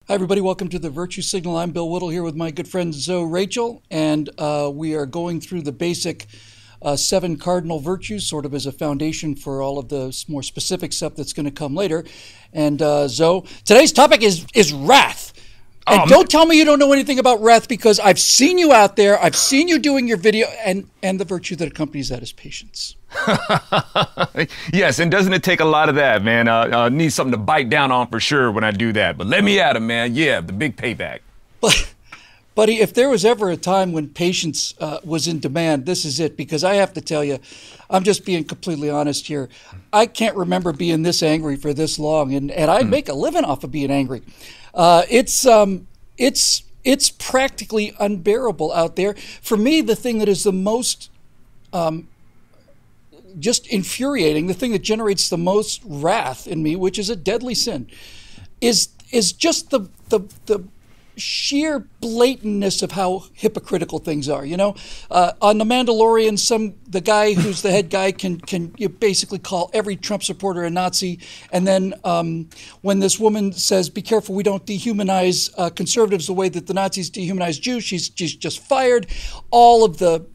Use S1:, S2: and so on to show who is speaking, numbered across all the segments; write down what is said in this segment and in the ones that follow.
S1: Hi, everybody. Welcome to the Virtue Signal. I'm Bill Whittle here with my good friend Zoe Rachel, and we are going through the basic 7 cardinal virtues, sort of as a foundation for all of the more specific stuff that's going to come later. And Zoe, today's topic is wrath. And don't tell me you don't know anything about wrath, because I've seen you out there. I've seen you doing your video, and the virtue that accompanies that is patience.
S2: Yes, and doesn't it take a lot of that, man? Need something to bite down on for sure when I do that. But let me at him, man. Yeah, the big payback.
S1: But, buddy, if there was ever a time when patience was in demand, this is it. Because I have to tell you, I'm just being completely honest here. I can't remember being this angry for this long, and I make a living off of being angry. It's practically unbearable out there. For me, the thing that is the most just infuriating, the thing that generates the most wrath in me, which is a deadly sin, is just the sheer blatantness of how hypocritical things are. You know, on The Mandalorian, the guy who's the head guy can basically call every Trump supporter a Nazi, and then when this woman says, "Be careful, we don't dehumanize conservatives the way that the Nazis dehumanize Jews," she's just fired. All of the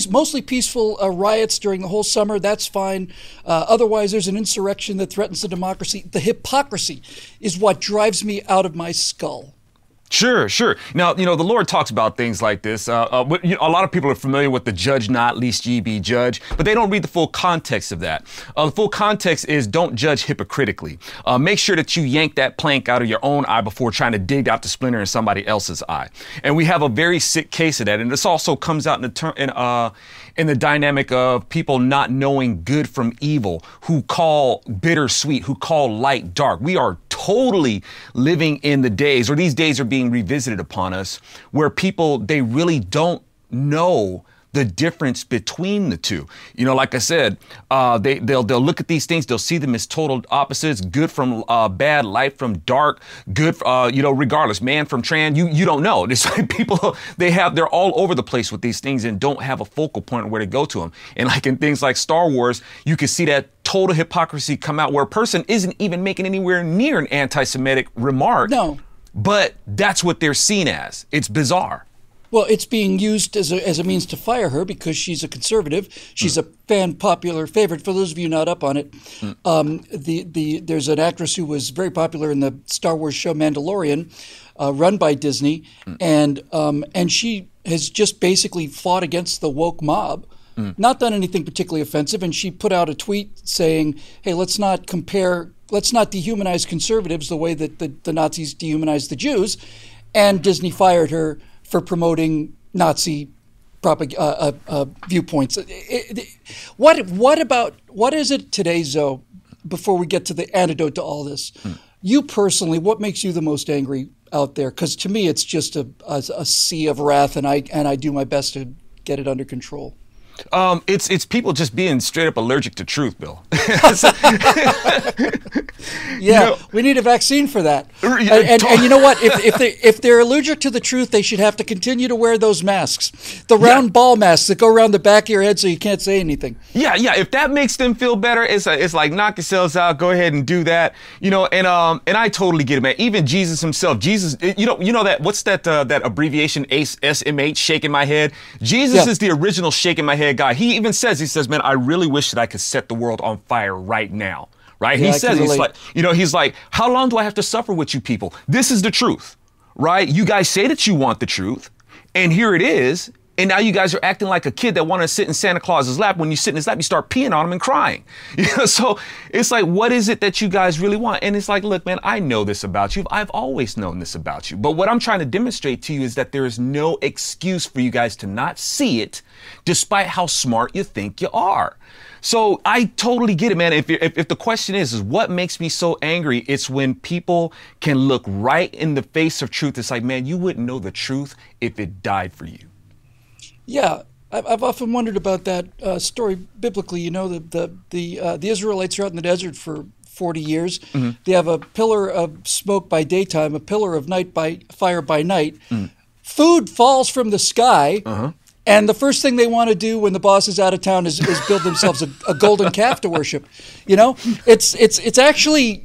S1: mostly peaceful riots during the whole summer, that's fine. Otherwise, there's an insurrection that threatens the democracy. The hypocrisy is what drives me out of my skull.
S2: Sure. Now, the Lord talks about things like this. A lot of people are familiar with the judge not, lest ye be judged, but they don't read the full context of that. The full context is don't judge hypocritically. Make sure that you yank that plank out of your own eye before trying to dig out the splinter in somebody else's eye. And we have a very sick case of that. And this also comes out in the dynamic of people not knowing good from evil, who call bitter sweet, who call light dark. We are totally living in the days, or these days are being revisited upon us, where people, they really don't know the difference between the two. Like I said, they'll look at these things, they'll see them as total opposites, good from bad, light from dark, good, regardless, man from trans, you don't know. It's like people, they're all over the place with these things and don't have a focal point where to go to them. And like in things like Star Wars, you can see that total hypocrisy come out where a person isn't even making anywhere near an anti-Semitic remark.
S1: No.
S2: But that's what they're seen as. It's bizarre.
S1: Well, it's being used as a means to fire her because she's a conservative. She's a popular favorite. For those of you not up on it, there's an actress who was very popular in the Star Wars show Mandalorian, run by Disney, and she has just basically fought against the woke mob. Not done anything particularly offensive, and she put out a tweet saying, "Hey, let's not dehumanize conservatives the way that the Nazis dehumanized the Jews," and Disney fired her for promoting Nazi viewpoints. What is it today, Zoe, before we get to the antidote to all this? You personally, what makes you the most angry out there? Because to me, it's just a sea of wrath, and I do my best to get it under control.
S2: It's people just being straight up allergic to truth, Bill.
S1: We need a vaccine for that. And you know what? If they're allergic to the truth, they should have to continue to wear those masks, the round ball masks that go around the back of your head so you can't say anything. Yeah.
S2: If that makes them feel better, it's like knock yourselves out. Go ahead and do that. And I totally get it, man. Even Jesus himself, that what's that abbreviation SMH, shaking my head. Jesus is the original shaking my head guy. He even says, man, I really wish that I could set the world on fire right now. Right?
S1: Yeah,
S2: he says, he's like, how long do I have to suffer with you people? This is the truth, right? You guys say that you want the truth, and here it is. And now you guys are acting like a kid that wanted to sit in Santa Claus's lap. When you sit in his lap, you start peeing on him and crying. So it's like, what is it that you guys really want? And it's like, look, man, I know this about you. I've always known this about you. But what I'm trying to demonstrate to you is that there is no excuse for you guys to not see it, despite how smart you think you are. So I totally get it, man. If the question is what makes me so angry, it's when people can look right in the face of truth. It's like, man, you wouldn't know the truth if it died for you.
S1: Yeah, I've often wondered about that story biblically. The Israelites are out in the desert for 40 years. They have a pillar of smoke by daytime, a pillar of fire by night. Food falls from the sky. And the first thing they want to do when the boss is out of town is build themselves a golden calf to worship. It's actually,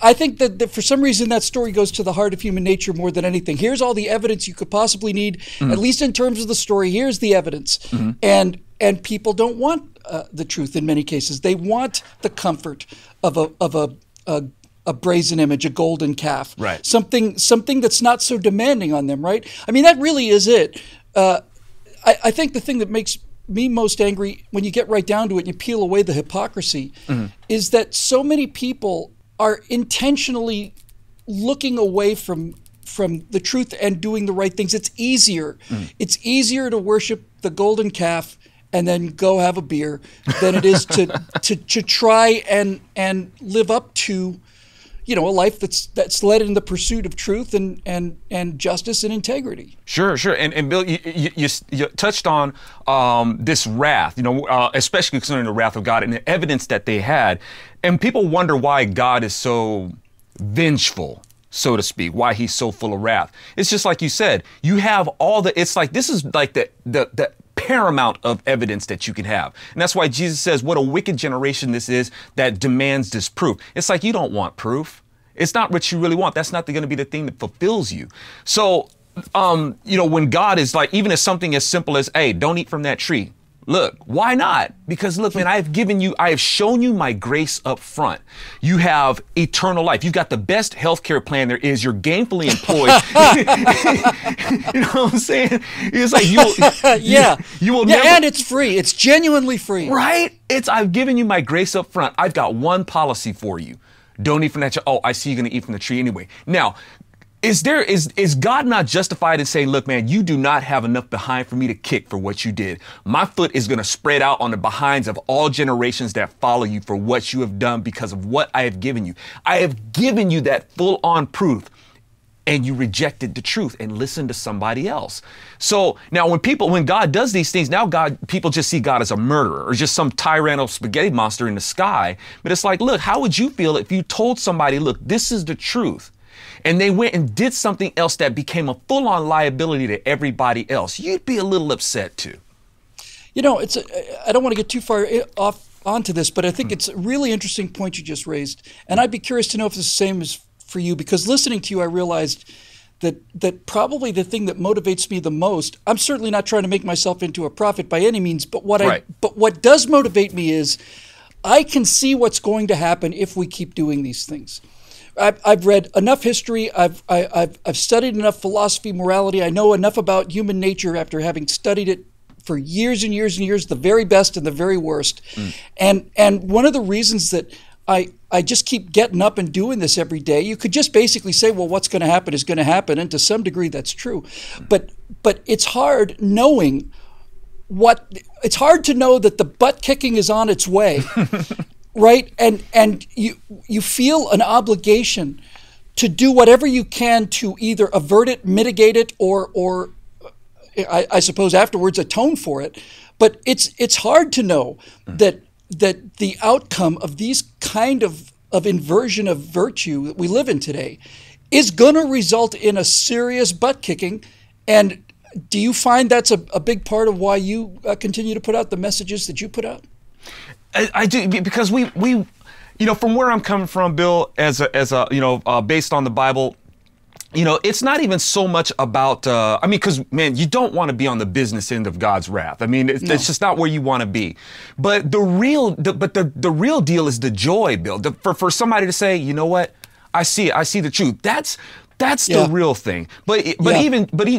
S1: I think that for some reason that story goes to the heart of human nature more than anything. Here's all the evidence you could possibly need, at least in terms of the story. Here's the evidence, and people don't want the truth in many cases. They want the comfort of a brazen image, a golden calf,
S2: right?
S1: Something that's not so demanding on them, right? I mean, that really is it. I think the thing that makes me most angry, when you get right down to it and you peel away the hypocrisy, is that so many people are intentionally looking away from the truth and doing the right things. It's easier. It's easier to worship the golden calf and then go have a beer than it is to try and live up to, a life that's led in the pursuit of truth and justice and integrity.
S2: Sure. And Bill, you touched on this wrath, especially concerning the wrath of God and the evidence that they had. And people wonder why God is so vengeful, so to speak, why he's so full of wrath. It's just like you said, you have it's like, this is like the paramount of evidence that you can have. And that's why Jesus says, what a wicked generation this is that demands this proof. It's like, you don't want proof. It's not what you really want. That's not going to be the thing that fulfills you. So, when God is like, even as something as simple as, hey, don't eat from that tree. Look, why not? Because look, man, I have shown you my grace up front. You have eternal life. You've got the best healthcare plan there is. You're gainfully employed. You know what I'm saying? It's like you will never.
S1: And it's free. It's genuinely free.
S2: Right? I've given you my grace up front. I've got one policy for you. Don't eat from that tree. Oh, I see you're going to eat from the tree anyway. Now, is God not justified in saying, look, man, you do not have enough behind for me to kick for what you did. My foot is going to spread out on the behinds of all generations that follow you for what you have done because of what I have given you. I have given you that full on proof. And you rejected the truth and listened to somebody else. So now when God does these things, now people just see God as a murderer or just some tyrannical spaghetti monster in the sky. But it's like, look, how would you feel if you told somebody, look, this is the truth, and they went and did something else that became a full-on liability to everybody else? You'd be a little upset too.
S1: I don't want to get too far off onto this, but I think it's a really interesting point you just raised. And I'd be curious to know if it's the same as for you, because listening to you, I realized that probably the thing that motivates me the most, I'm certainly not trying to make myself into a prophet by any means, but what does motivate me is I can see what's going to happen if we keep doing these things. I've read enough history. I've studied enough philosophy, morality. I know enough about human nature after having studied it for years and years and years, the very best and the very worst. And one of the reasons that I just keep getting up and doing this every day. You could just basically say, well, what's going to happen is going to happen. And to some degree, that's true. But it's hard knowing it's hard to know that the butt kicking is on its way, right? And you feel an obligation to do whatever you can to either avert it, mitigate it, or I suppose afterwards atone for it. But it's hard to know that the outcome of these kind of inversion of virtue that we live in today is going to result in a serious butt kicking. And do you find that's a big part of why you continue to put out the messages that you put out?
S2: I do, because we from where I'm coming from, Bill, as a based on the Bible, it's not even so much about, because, man, you don't want to be on the business end of God's wrath. I mean, it's just not where you want to be. But the real deal is the joy, Bill. For somebody to say, you know what, I see the truth. That's the real thing. But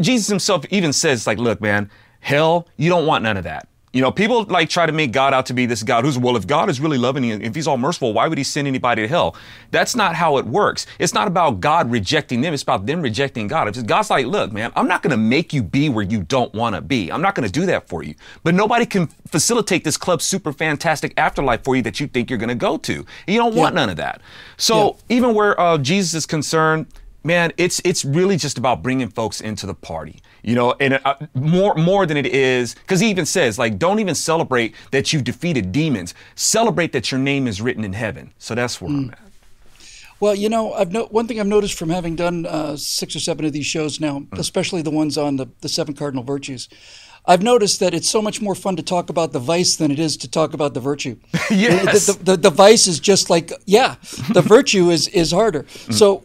S2: Jesus himself even says, like, look, man, hell, you don't want none of that. People like try to make God out to be this God who's, well, if God is really loving you, if he's all merciful, why would he send anybody to hell? That's not how it works. It's not about God rejecting them. It's about them rejecting God. It's just, God's like, look, man, I'm not going to make you be where you don't want to be. I'm not going to do that for you. But nobody can facilitate this club super fantastic afterlife for you that you think you're going to go to. And you don't want none of that. So even where Jesus is concerned, man, it's really just about bringing folks into the party, and more than it is, because he even says, like, don't even celebrate that you defeated demons. Celebrate that your name is written in heaven. So that's where I'm at.
S1: Well, one thing I've noticed from having done 6 or 7 of these shows now, especially the ones on the 7 cardinal virtues, I've noticed that it's so much more fun to talk about the vice than it is to talk about the virtue.
S2: Yes.
S1: The vice is just like, the virtue is harder. So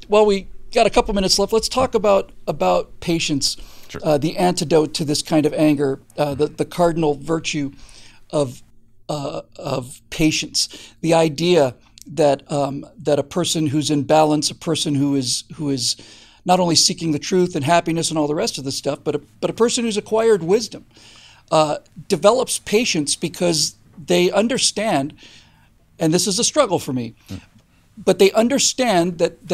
S1: while we got a couple minutes left, let's talk about patience,
S2: Sure.
S1: the antidote to this kind of anger, the cardinal virtue of patience. The idea that that a person who's in balance, a person who is not only seeking the truth and happiness and all the rest of the stuff, but a person who's acquired wisdom develops patience because they understand, and this is a struggle for me, but they understand that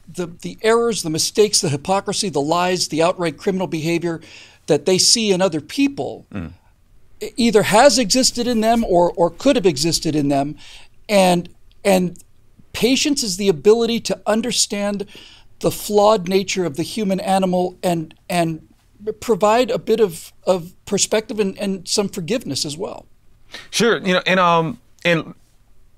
S1: the errors, the mistakes, the hypocrisy, the lies, the outright criminal behavior that they see in other people either has existed in them or could have existed in them, and patience is the ability to understand the flawed nature of the human animal and provide a bit of perspective and some forgiveness as well.
S2: Sure, and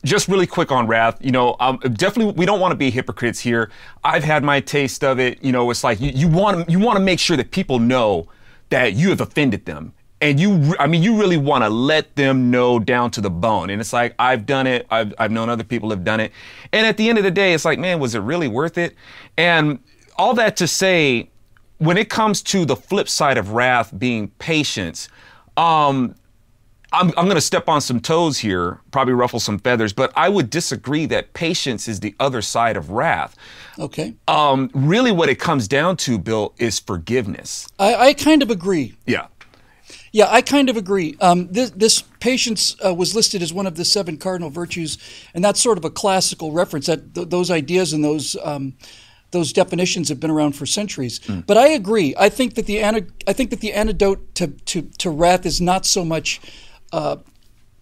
S2: just really quick on wrath, definitely we don't want to be hypocrites here. I've had my taste of it. It's like you want to make sure that people know that you have offended them. And you really want to let them know down to the bone. And it's like, I've done it. I've known other people have done it. And at the end of the day, it's like, man, was it really worth it? And all that to say, when it comes to the flip side of wrath being patience, I'm going to step on some toes here, probably ruffle some feathers, but I would disagree that patience is the other side of wrath.
S1: Okay.
S2: Really what it comes down to, Bill, is forgiveness.
S1: I kind of agree.
S2: Yeah.
S1: Yeah, I kind of agree. This patience was listed as one of the 7 cardinal virtues, and that's sort of a classical reference. That those ideas and those definitions have been around for centuries. But I agree. I think that the antidote to wrath is not so much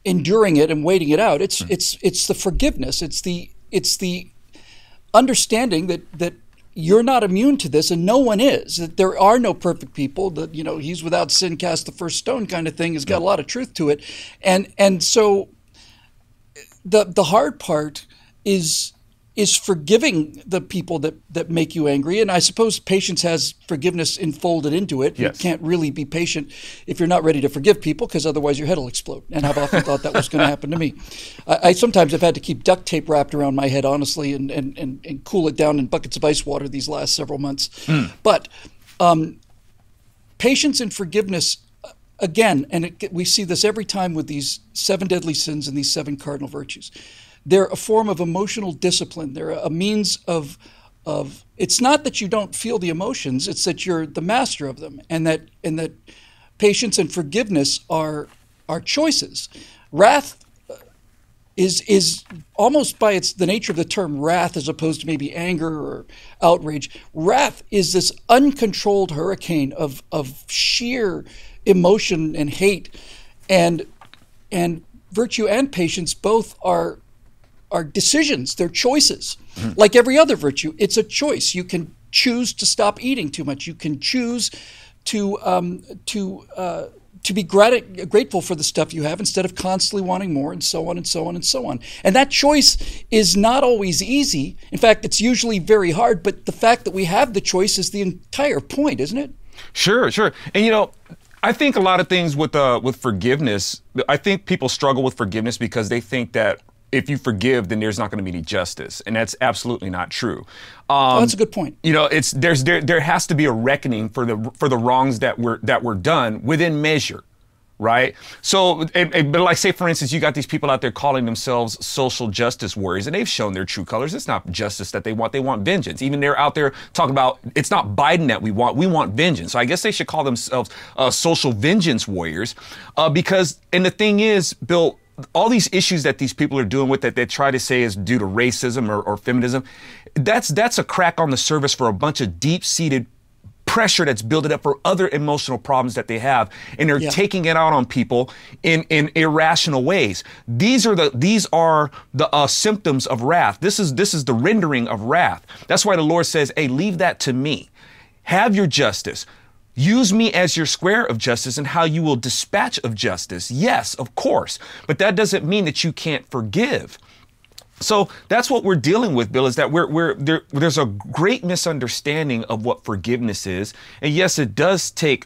S1: enduring it and waiting it out. It's the forgiveness. It's the understanding that you're not immune to this, and no one is. That there are no perfect people. That he's without sin cast the first stone kind of thing has got a lot of truth to it, and so the hard part is forgiving the people that make you angry. And I suppose patience has forgiveness enfolded into it.
S2: Yes.
S1: You can't really be patient if you're not ready to forgive people, because otherwise your head will explode. And I've often thought that was going to happen to me. I sometimes have had to keep duct tape wrapped around my head, honestly, and cool it down in buckets of ice water these last several months. But patience and forgiveness, again, and we see this every time with these 7 deadly sins and these 7 cardinal virtues. They're a form of emotional discipline. They're a means of it's not that you don't feel the emotions, it's that you're the master of them, and that patience and forgiveness are choices. Wrath is almost by the nature of the term wrath, as opposed to maybe anger or outrage. Wrath is this uncontrolled hurricane of sheer emotion and hate, and virtue and patience both are decisions. They're choices. Like every other virtue, it's a choice. You can choose to stop eating too much. You can choose to be grateful for the stuff you have instead of constantly wanting more, and so on and so on and so on. And that choice is not always easy. In fact, it's usually very hard. But the fact that we have the choice is the entire point, isn't it?
S2: Sure. And I think a lot of things with forgiveness, I think people struggle with forgiveness because they think that if you forgive, then there's not going to be any justice, and that's absolutely not true.
S1: That's a good point.
S2: There has to be a reckoning for the wrongs that were done within measure, right? So, but like, say for instance, you got these people out there calling themselves social justice warriors, and they've shown their true colors. It's not justice that they want; they want vengeance. Even they're out there talking about it's not Biden that we want vengeance. So I guess they should call themselves social vengeance warriors, because the thing is, Bill, all these issues that these people are doing with it, they try to say is due to racism or feminism, that's a crack on the surface for a bunch of deep-seated pressure that's building up for other emotional problems that they have, and they're taking it out on people in irrational ways. These are the symptoms of wrath. This is the rendering of wrath. That's why the Lord says, "Hey, leave that to me. Have your justice. Use me as your square of justice and how you will dispatch of justice." Yes, of course. But that doesn't mean that you can't forgive. So that's what we're dealing with, Bill, is that there's a great misunderstanding of what forgiveness is. And yes, it does take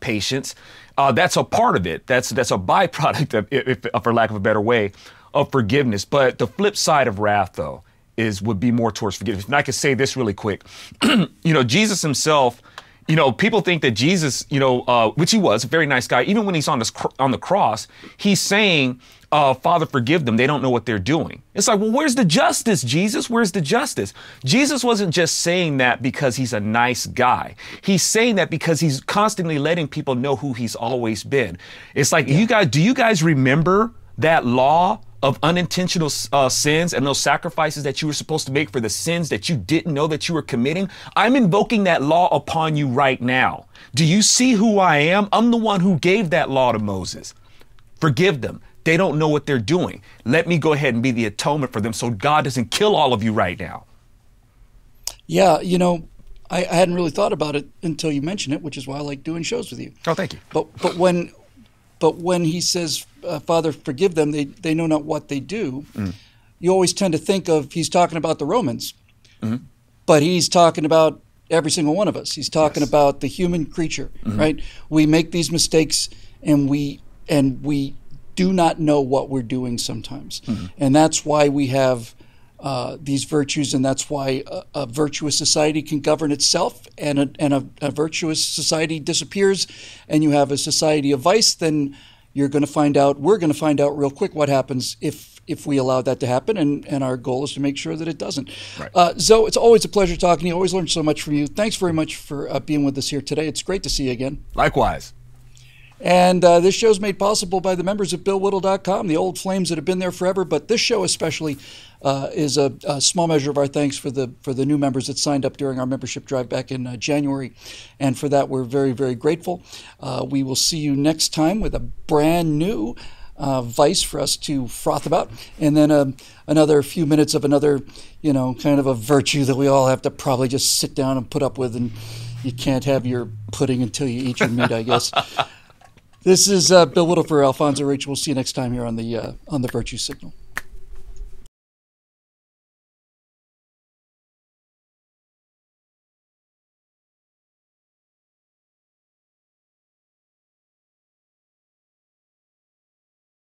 S2: patience. That's a part of it. That's a byproduct of, if for lack of a better way, of forgiveness. But the flip side of wrath, though, would be more towards forgiveness. And I could say this really quick. Jesus himself, people think that Jesus, which he was, a very nice guy, even when he's on the cross, he's saying, Father, forgive them. They don't know what they're doing. It's like, well, where's the justice, Jesus? Where's the justice? Jesus wasn't just saying that because he's a nice guy. He's saying that because he's constantly letting people know who he's always been. It's like, do you guys remember that law of unintentional sins and those sacrifices that you were supposed to make for the sins that you didn't know that you were committing? I'm invoking that law upon you right now. Do you see who I am? I'm the one who gave that law to Moses. Forgive them. They don't know what they're doing. Let me go ahead and be the atonement for them so God doesn't kill all of you right now.
S1: Yeah, I hadn't really thought about it until you mentioned it, which is why I like doing shows with you.
S2: Oh, thank you.
S1: But when he says, Father, forgive them, they know not what they do, you always tend to think of he's talking about the Romans. Mm-hmm. But he's talking about every single one of us. He's talking about the human creature, right? We make these mistakes and we do not know what we're doing sometimes. And that's why we have these virtues, and that's why a virtuous society can govern itself, and a virtuous society disappears, and you have a society of vice. Then we're going to find out real quick what happens if we allow that to happen, and our goal is to make sure that it doesn't. Right. Zoe, it's always a pleasure talking to you. Always learn so much from you. Thanks very much for being with us here today. It's great to see you again.
S2: Likewise.
S1: And this show is made possible by the members of BillWhittle.com, the old flames that have been there forever. But this show especially is a small measure of our thanks for the new members that signed up during our membership drive back in January. And for that, we're very, very grateful. We will see you next time with a brand new vice for us to froth about. And then another few minutes of another, kind of a virtue that we all have to probably just sit down and put up with. And you can't have your pudding until you eat your meat, I guess. This is Bill Whittle for Alfonso Rachel. We'll see you next time here on the Virtue Signal.